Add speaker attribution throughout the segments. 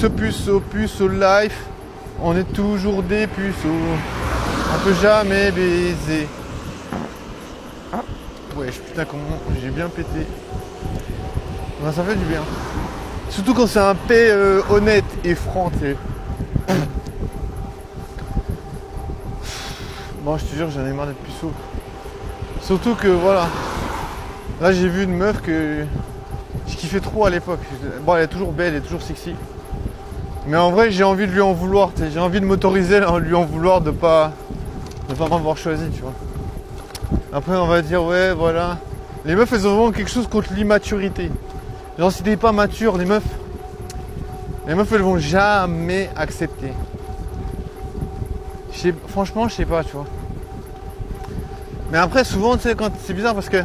Speaker 1: puceau life. On est toujours des puceaux. On peut jamais baiser. Ouais, putain, comment j'ai bien pété. Ben, ça fait du bien. Surtout quand c'est un P honnête et franc, tu sais. Bon, je te jure, j'en ai marre d'être puceau. Surtout que, voilà. Là, j'ai vu une meuf que je kiffais trop à l'époque. Bon, elle est toujours belle, elle est toujours sexy. Mais en vrai, j'ai envie de lui en vouloir. J'ai envie de m'autoriser à lui en vouloir de pas m'avoir choisi, tu vois. Après, on va dire, ouais, voilà. Les meufs, elles ont vraiment quelque chose contre l'immaturité. Genre, si t'es pas mature, les meufs, elles vont jamais accepter. Franchement, je sais pas, tu vois. Mais après, souvent, tu sais, c'est bizarre parce que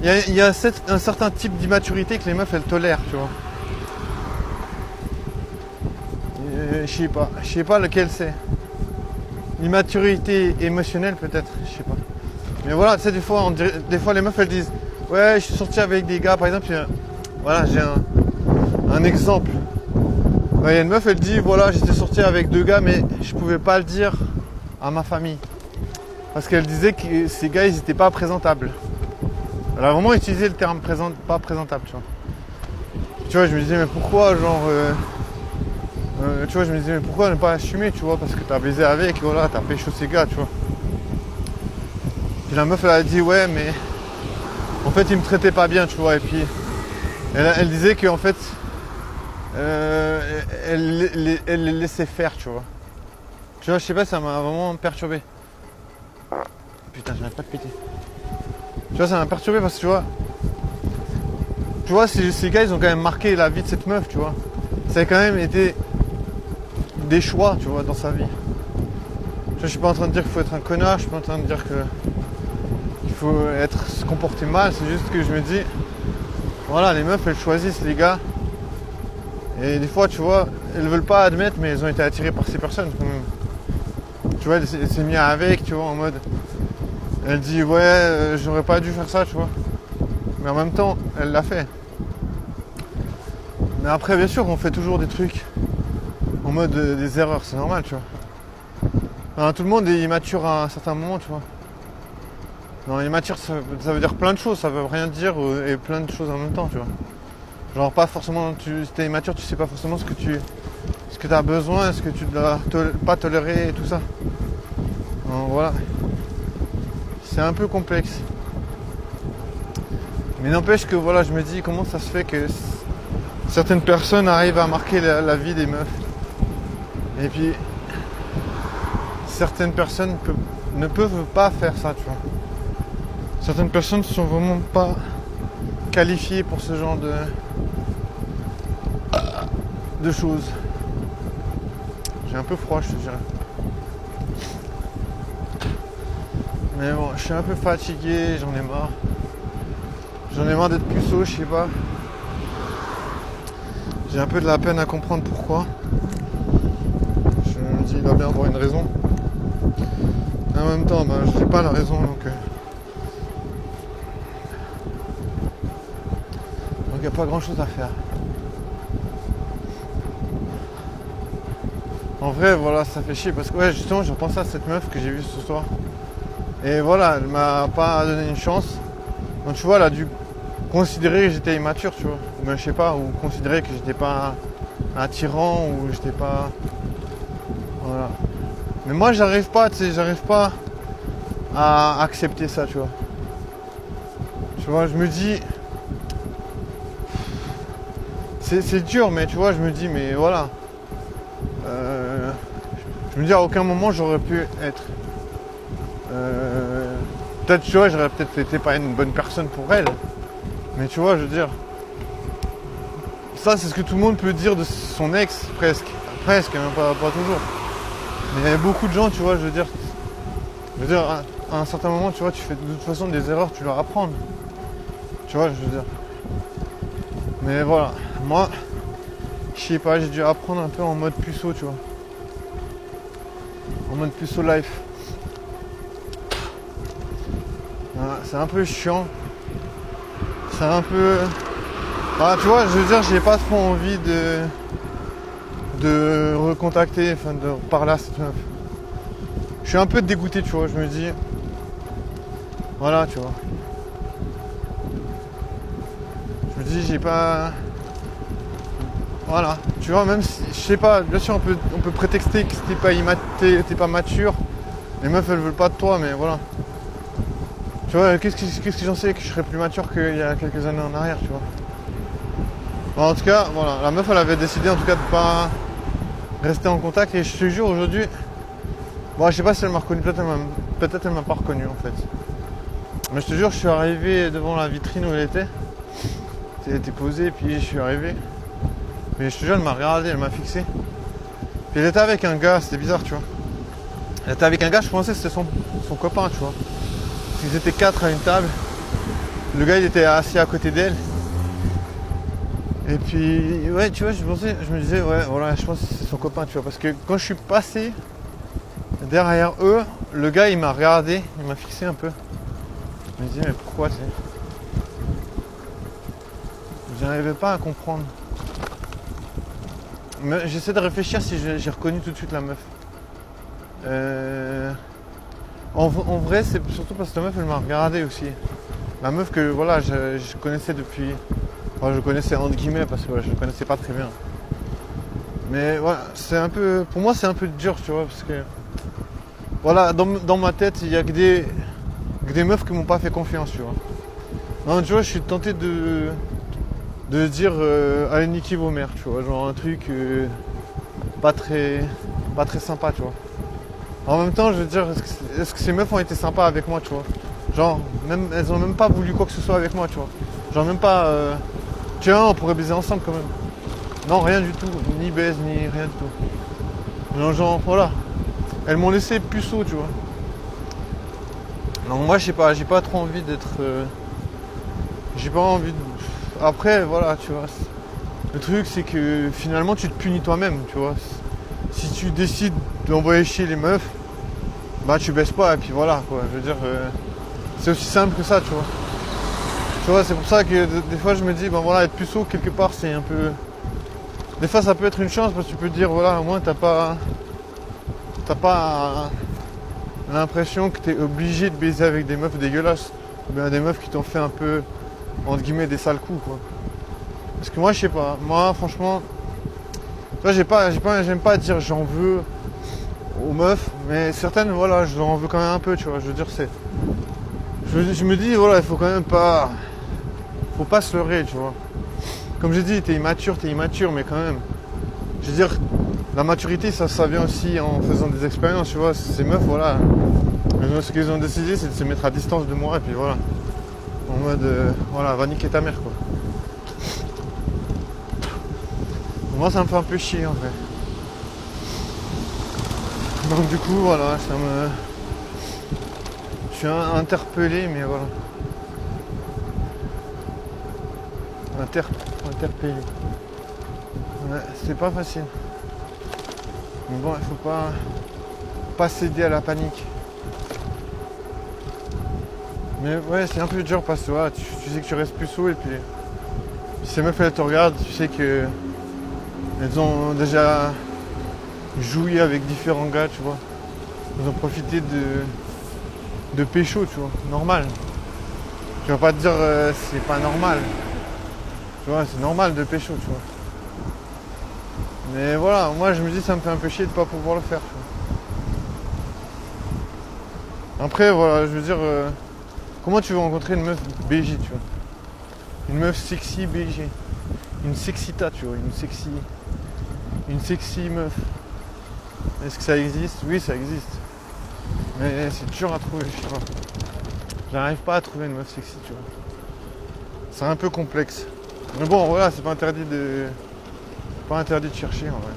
Speaker 1: il y a un certain type d'immaturité que les meufs, elles tolèrent, tu vois. Je sais pas lequel c'est. L'immaturité émotionnelle, peut-être, je sais pas. Mais voilà, tu sais, des fois, les meufs, elles disent, ouais, je suis sorti avec des gars, par exemple, voilà, j'ai un exemple. Il y a une meuf, elle dit, voilà, j'étais sorti avec 2 gars, mais je pouvais pas le dire à ma famille. Parce qu'elle disait que ces gars, ils étaient pas présentables. Elle a vraiment utilisé le terme pas présentable, tu vois. Tu vois, je me disais, mais pourquoi, genre... tu vois, je me disais, mais pourquoi ne pas assumer, tu vois, parce que t'as baisé avec, voilà, t'as pécho ces gars, tu vois. Puis la meuf, elle a dit, ouais, mais... En fait, ils me traitaient pas bien, tu vois, et puis... Elle disait qu'en fait... elle les laissait faire, tu vois. Tu vois, je sais pas, ça m'a vraiment perturbé. Putain, j'arrête pas de péter. Tu vois, ça m'a perturbé parce que tu vois, ces gars, ils ont quand même marqué la vie de cette meuf, tu vois. Ça a quand même été des choix, tu vois, dans sa vie. Tu vois, je suis pas en train de dire qu'il faut être un connard, je suis pas en train de dire qu'il faut se comporter mal, c'est juste que je me dis, voilà, les meufs, elles choisissent les gars. Et des fois, tu vois, elles veulent pas admettre, mais elles ont été attirées par ces personnes quand même. Tu vois, elle s'est mise avec, tu vois, en mode... Elle dit, ouais, j'aurais pas dû faire ça, tu vois. Mais en même temps, elle l'a fait. Mais après, bien sûr, on fait toujours des trucs en mode des erreurs, c'est normal, tu vois. Enfin, tout le monde est immature à un certain moment, tu vois. Non, immature, ça veut dire plein de choses, ça veut rien dire et plein de choses en même temps, tu vois. Genre, pas forcément, si t'es immature, tu sais pas forcément ce que t'as besoin, ce que tu dois pas tolérer et tout ça. Donc, voilà. C'est un peu complexe. Mais n'empêche que voilà, je me dis comment ça se fait que certaines personnes arrivent à marquer la vie des meufs. Et puis certaines personnes ne peuvent pas faire ça, tu vois. Certaines personnes ne sont vraiment pas qualifiées pour ce genre de choses. J'ai un peu froid, je te dirais. Mais bon, je suis un peu fatigué, j'en ai marre. J'en ai marre d'être puceau, je sais pas. J'ai un peu de la peine à comprendre pourquoi. Je me dis, il doit bien avoir une raison. Et en même temps, je n'ai pas la raison, donc il n'y a pas grand chose à faire. En vrai, voilà, ça fait chier parce que ouais, justement, je repensais à cette meuf que j'ai vue ce soir. Et voilà, elle m'a pas donné une chance. Donc tu vois, elle a dû considérer que j'étais immature, tu vois. Mais je sais pas, ou considérer que j'étais pas attirant, ou j'étais pas... Voilà. Mais moi, j'arrive pas à accepter ça, tu vois. Tu vois, je me dis... C'est dur, mais tu vois, je me dis, mais voilà. Je me dis, à aucun moment, j'aurais pu être... peut-être, tu vois, j'aurais peut-être été pas une bonne personne pour elle. Mais tu vois, je veux dire... Ça, c'est ce que tout le monde peut dire de son ex, presque. Presque, hein, pas toujours. Mais beaucoup de gens, tu vois, je veux dire, à un certain moment, tu vois, tu fais de toute façon des erreurs, tu dois apprendre. Tu vois, je veux dire. Mais voilà, moi, je sais pas, j'ai dû apprendre un peu en mode puceau, tu vois. En mode puceau life. Voilà, c'est un peu chiant. C'est un peu... Bah, tu vois, je veux dire, j'ai pas trop envie de recontacter, enfin de parler à cette meuf. Je suis un peu dégoûté, tu vois, je me dis, voilà, tu vois. Je me dis, j'ai pas... Voilà, tu vois, même si, je sais pas, bien sûr on peut prétexter que t'es pas mature, les meufs elles veulent pas de toi, mais voilà. Tu vois, qu'est-ce que j'en sais que je serais plus mature qu'il y a quelques années en arrière, tu vois. Bon, en tout cas, voilà, la meuf elle avait décidé en tout cas de pas rester en contact et je te jure aujourd'hui, bon je sais pas si elle m'a reconnu, peut-être elle m'a pas reconnu en fait. Mais je te jure, je suis arrivé devant la vitrine où elle était. Elle était posée, puis je suis arrivé. Mais je te jure, elle m'a regardé, elle m'a fixé. Puis elle était avec un gars, c'était bizarre, tu vois. Elle était avec un gars, je pensais que c'était son copain, tu vois. Ils étaient 4 à une table. Le gars, il était assis à côté d'elle. Et puis, ouais, tu vois, je me disais, ouais, voilà, je pense que c'est son copain, tu vois. Parce que quand je suis passé derrière eux, le gars, il m'a regardé, il m'a fixé un peu. Je me disais, mais pourquoi, tu sais. J'arrivais pas à comprendre. Mais j'essaie de réfléchir si j'ai reconnu tout de suite la meuf. En vrai, c'est surtout parce que la meuf, elle m'a regardé aussi. La meuf que voilà, je connaissais depuis. Enfin, je connaissais entre guillemets parce que je ne connaissais pas très bien. Mais voilà, c'est un peu. Pour moi, c'est un peu dur, tu vois, parce que. Voilà, dans ma tête, il y a que des meufs qui m'ont pas fait confiance, tu vois. Non, tu vois, je suis tenté de dire allez niquer vos mères, tu vois, genre un truc pas très sympa, tu vois. En même temps, je veux dire, est-ce que ces meufs ont été sympas avec moi, tu vois. Genre, même, elles ont même pas voulu quoi que ce soit avec moi, tu vois. Genre même pas tiens, on pourrait baiser ensemble quand même. Non, rien du tout, ni baise, ni rien du tout. Genre voilà. Elles m'ont laissé puceau, tu vois. Donc moi je sais pas, j'ai pas trop envie d'être. J'ai pas envie de. Après, voilà, tu vois. Le truc c'est que finalement tu te punis toi-même, tu vois. Si tu décides d'envoyer chier les meufs, bah tu baisses pas et puis voilà quoi. Je veux dire, c'est aussi simple que ça, tu vois. Tu vois, c'est pour ça que des fois je me dis, ben voilà, être puceau quelque part c'est un peu. Des fois ça peut être une chance parce que tu peux te dire, voilà, au moins t'as pas l'impression que t'es obligé de baiser avec des meufs dégueulasses. Ou bien des meufs qui t'ont fait un peu, entre guillemets, des sales coups, quoi. Parce que moi, je sais pas, moi franchement, tu vois, j'aime pas dire j'en veux aux meufs, mais certaines, voilà, je leur en veux quand même un peu, tu vois. Je veux dire, je me dis, voilà, il faut quand même pas. Faut pas se leurrer, tu vois. Comme j'ai dit, t'es immature, mais quand même. Je veux dire, la maturité, ça vient aussi en faisant des expériences, tu vois. Ces meufs, voilà. Ce qu'ils ont décidé, c'est de se mettre à distance de moi, et puis voilà. En mode, voilà, va niquer ta mère, quoi. Moi, ça me fait un peu chier, en vrai. Donc, du coup, voilà, ça me. Je suis interpellé, mais voilà. Interpellé. Ouais, c'est pas facile. Mais bon, il faut pas céder à la panique. Mais ouais, c'est un peu dur parce que voilà, tu sais que tu restes puceau et puis si ces meufs elles te regardent, tu sais que elles ont déjà joui avec différents gars, tu vois. Elles ont profité de pécho, tu vois, normal. Tu vas pas te dire c'est pas normal. Tu vois, c'est normal de pécho, tu vois. Mais voilà, moi je me dis ça me fait un peu chier de pas pouvoir le faire. Tu vois. Après voilà, je veux dire, comment tu veux rencontrer une meuf BG, tu vois. Une meuf sexy BG. Une sexita, tu vois, une sexy meuf. Est-ce que ça existe? Oui, ça existe. Mais c'est dur à trouver, je sais pas. J'arrive pas à trouver une meuf sexy, tu vois. C'est un peu complexe. Mais bon, voilà, c'est pas interdit de chercher, en vrai.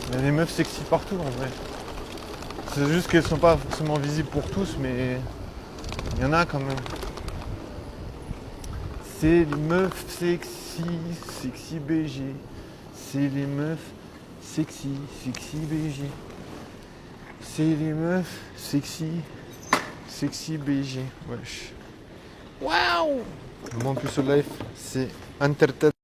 Speaker 1: Il y a des meufs sexy partout, en vrai. C'est juste qu'elles sont pas forcément visibles pour tous, mais il y en a quand même. C'est les meufs sexy BG. C'est les meufs sexy BG. C'est les meufs sexy BG. Wesh. Waouh! Mon plus au life, c'est Entertainment.